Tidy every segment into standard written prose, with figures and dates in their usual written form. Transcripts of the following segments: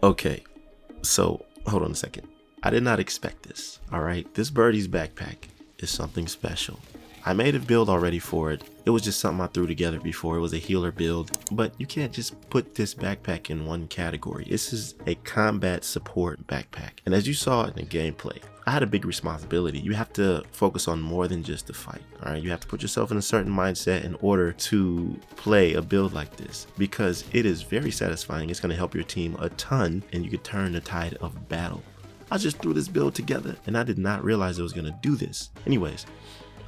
Okay, so hold on a second. I did not expect this, alright? This Birdie's backpack is something special. I made a build already for it. It was just something I threw together before. It was a healer build, but you can't just put this backpack in one category. This is a combat support backpack. And as you saw in the gameplay, I had a big responsibility. You have to focus on more than just the fight, all right? You have to put yourself in a certain mindset in order to play a build like this, because it is very satisfying. It's gonna help your team a ton, and you can turn the tide of battle. I just threw this build together, and I did not realize it was gonna do this. Anyways,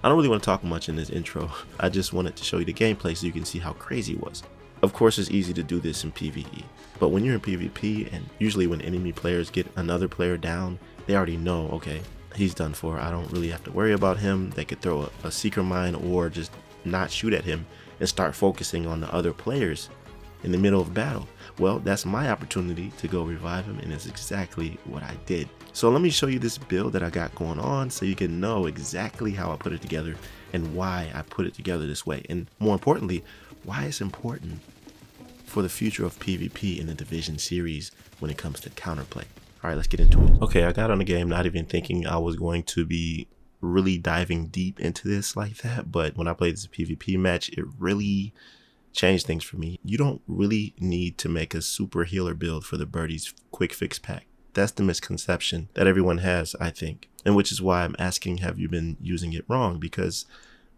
I don't really want to talk much in this intro. I just wanted to show you the gameplay so you can see how crazy it was. Of course, it's easy to do this in PvE, but when you're in PvP, and usually when enemy players get another player down, they already know, okay, he's done for. I don't really have to worry about him. They could throw a seeker mine or just not shoot at him and start focusing on the other players in the middle of battle. Well, that's my opportunity to go revive him, and it's exactly what I did. So let me show you this build that I got going on so you can know exactly how I put it together and why I put it together this way, and more importantly, why it's important for the future of PvP in the Division series when it comes to counterplay. All right, let's get into it. Okay, I got on the game not even thinking I was going to be really diving deep into this like that, but when I played this PvP match, it really changed things for me. You don't really need to make a super healer build for the Birdie's quick fix pack. That's the misconception that everyone has, I think, and which is why I'm asking, have you been using it wrong? Because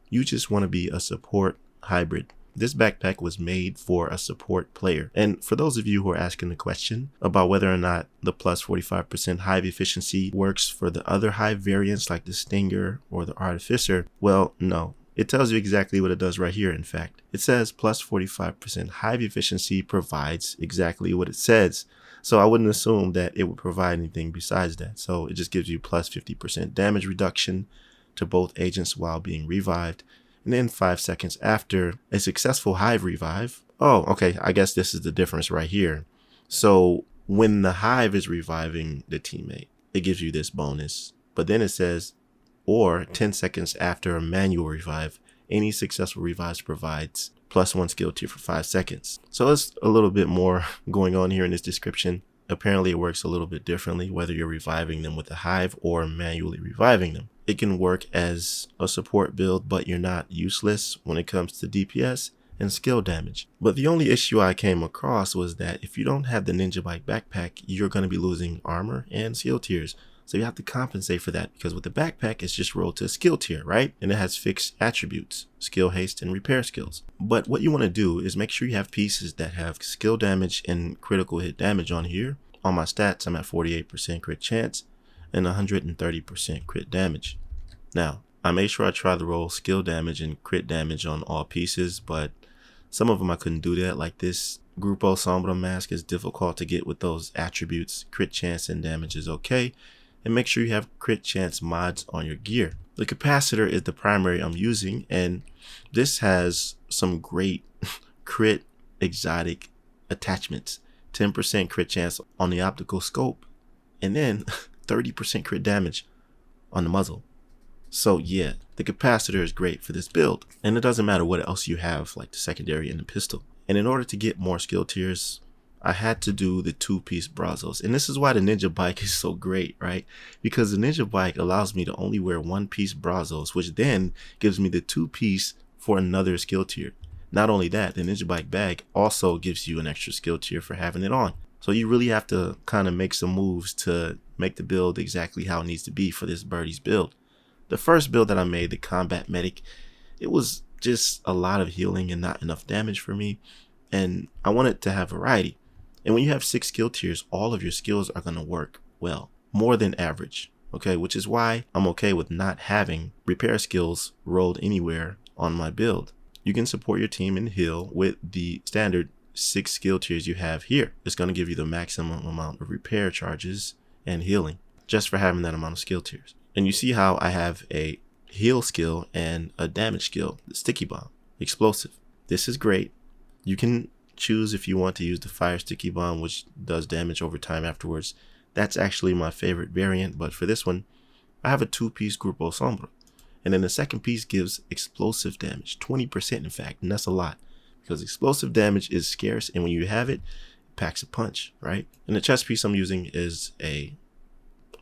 you just want to be a support hybrid. This backpack was made for a support player. And for those of you who are asking the question about whether or not the plus 45% hive efficiency works for the other hive variants like the Stinger or the Artificer, well, no. It tells you exactly what it does right here, in fact. It says plus 45% hive efficiency provides exactly what it says. So I wouldn't assume that it would provide anything besides that. So it just gives you plus 50% damage reduction to both agents while being revived. And then 5 seconds after a successful hive revive. Oh, okay, I guess this is the difference right here. So when the hive is reviving the teammate, it gives you this bonus. But then it says, or 10 seconds after a manual revive, any successful revives provides +1 skill tier for 5 seconds. So there's a little bit more going on here in this description. Apparently it works a little bit differently, whether you're reviving them with a hive or manually reviving them. It can work as a support build, but you're not useless when it comes to DPS and skill damage. But the only issue I came across was that if you don't have the 𝐒𝐻𝐽𝐺 backpack, you're going to be losing armor and skill tiers. So you have to compensate for that, because with the backpack, it's just rolled to a skill tier, right? And it has fixed attributes, skill, haste, and repair skills. But what you want to do is make sure you have pieces that have skill damage and critical hit damage on here. On my stats, I'm at 48% crit chance and 130% crit damage. Now, I made sure I tried to roll skill damage and crit damage on all pieces, but some of them I couldn't do that. Like this 𝐒𝐻𝐽𝐺𝐸 mask is difficult to get with those attributes. Crit chance and damage is okay. And make sure you have crit chance mods on your gear. The capacitor is the primary I'm using, and this has some great crit exotic attachments. 10% crit chance on the optical scope, and then 30% crit damage on the muzzle. So yeah, the capacitor is great for this build, and it doesn't matter what else you have, like the secondary and the pistol. And in order to get more skill tiers, I had to do the 2-piece Brazos. And this is why the Ninja Bike is so great, right? Because the Ninja Bike allows me to only wear 1-piece Brazos, which then gives me the 2-piece for another skill tier. Not only that, the Ninja Bike bag also gives you an extra skill tier for having it on. So you really have to kind of make some moves to make the build exactly how it needs to be for this Birdie's build. The first build that I made, the Combat Medic, it was just a lot of healing and not enough damage for me. And I wanted to have variety. And when you have 6 skill tiers, all of your skills are going to work well, more than average, okay? Which is why I'm okay with not having repair skills rolled anywhere on my build. You can support your team and heal with the standard 6 skill tiers you have here. It's going to give you the maximum amount of repair charges and healing just for having that amount of skill tiers. And you see how I have a heal skill and a damage skill, the sticky bomb, explosive. This is great. You can choose if you want to use the fire sticky bomb, which does damage over time afterwards. That's actually my favorite variant, but for this one, I have a 2-piece 𝐒𝐻𝐽𝐺𝐸. And then the second piece gives explosive damage, 20% in fact, and that's a lot. Because explosive damage is scarce, and when you have it, it packs a punch, right? And the chest piece I'm using is a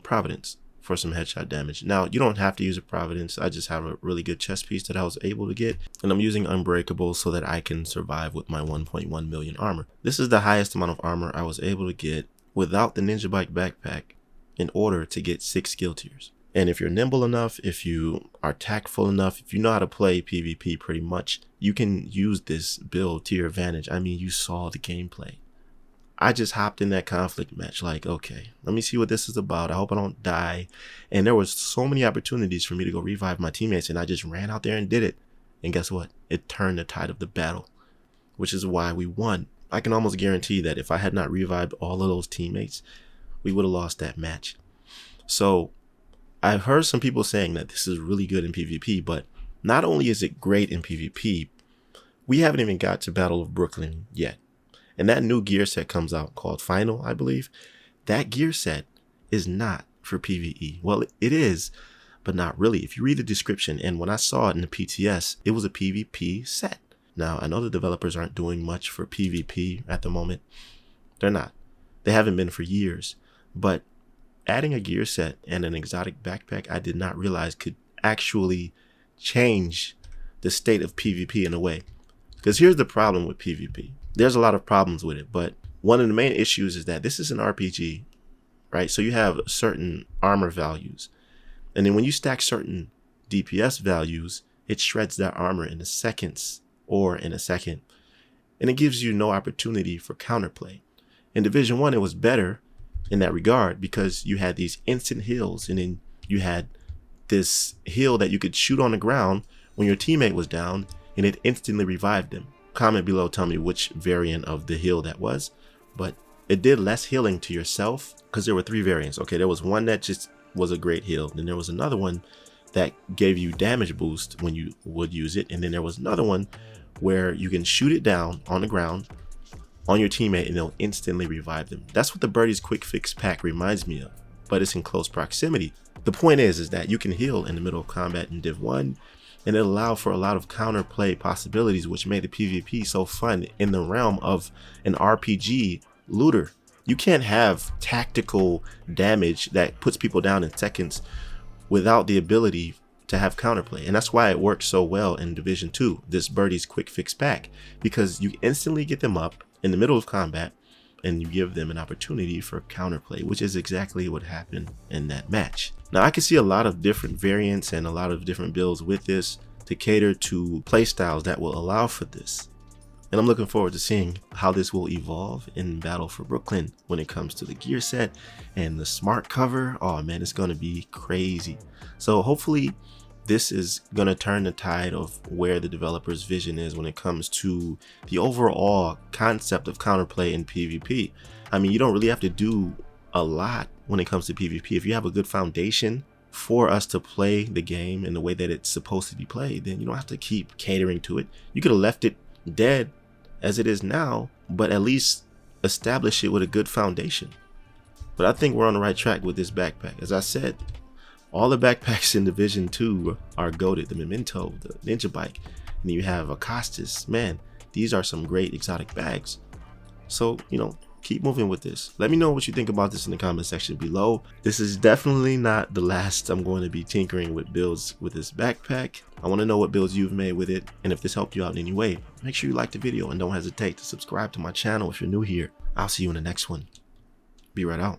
Providence for some headshot damage. Now, you don't have to use a Providence. I just have a really good chest piece that I was able to get, and I'm using Unbreakable so that I can survive with my 1.1 million armor. This is the highest amount of armor I was able to get without the Ninja Bike backpack in order to get 6 skill tiers. And if you're nimble enough, if you are tactful enough, if you know how to play PvP pretty much, you can use this build to your advantage. I mean, you saw the gameplay. I just hopped in that conflict match like, okay, let me see what this is about. I hope I don't die. And there was so many opportunities for me to go revive my teammates, and I just ran out there and did it. And guess what? It turned the tide of the battle, which is why we won. I can almost guarantee that if I had not revived all of those teammates, we would have lost that match. So I've heard some people saying that this is really good in PvP, but not only is it great in PvP, we haven't even got to Battle of Brooklyn yet. And that new gear set comes out called Final, I believe. That gear set is not for PvE. Well, it is, but not really. If you read the description, and when I saw it in the PTS, it was a PvP set. Now, I know the developers aren't doing much for PvP at the moment. They're not. They haven't been for years. But adding a gear set and an exotic backpack, I did not realize could actually change the state of PvP in a way. Because here's the problem with PvP. There's a lot of problems with it, but one of the main issues is that this is an RPG, right? So you have certain armor values. And then when you stack certain DPS values, it shreds that armor in seconds or in a second. And it gives you no opportunity for counterplay. In Division 1, it was better in that regard because you had these instant heals, and then you had this heal that you could shoot on the ground when your teammate was down, and it instantly revived them. Comment below, tell me which variant of the heal that was, but it did less healing to yourself because there were 3 variants. Okay, there was one that just was a great heal, then there was another one that gave you damage boost when you would use it, and then there was another one where you can shoot it down on the ground on your teammate and they'll instantly revive them. That's what the Birdie's quick fix pack reminds me of, but it's in close proximity. The point is that you can heal in the middle of combat in Div 1, and it allowed for a lot of counterplay possibilities, which made the PvP so fun in the realm of an RPG looter. You can't have tactical damage that puts people down in seconds without the ability to have counterplay. And that's why it works so well in Division 2, this Birdie's quick fix pack, because you instantly get them up in the middle of combat and you give them an opportunity for counterplay, which is exactly what happened in that match. Now, I can see a lot of different variants and a lot of different builds with this to cater to playstyles that will allow for this. And I'm looking forward to seeing how this will evolve in Battle for Brooklyn when it comes to the gear set and the smart cover. Oh man, it's going to be crazy. So hopefully this is going to turn the tide of where the developer's vision is when it comes to the overall concept of counterplay in PvP. I mean, you don't really have to do a lot when it comes to PvP. If you have a good foundation for us to play the game in the way that it's supposed to be played, then you don't have to keep catering to it. You could have left it dead as it is now, but at least establish it with a good foundation. But I think we're on the right track with this backpack. As I said, all the backpacks in Division 2 are goated. The Memento, the Ninja Bike, and you have a Costas. Man, these are some great exotic bags. So, you know, keep moving with this. Let me know what you think about this in the comment section below. This is definitely not the last I'm going to be tinkering with builds with this backpack. I want to know what builds you've made with it, and if this helped you out in any way, make sure you like the video and don't hesitate to subscribe to my channel if you're new here. I'll see you in the next one. Be right out.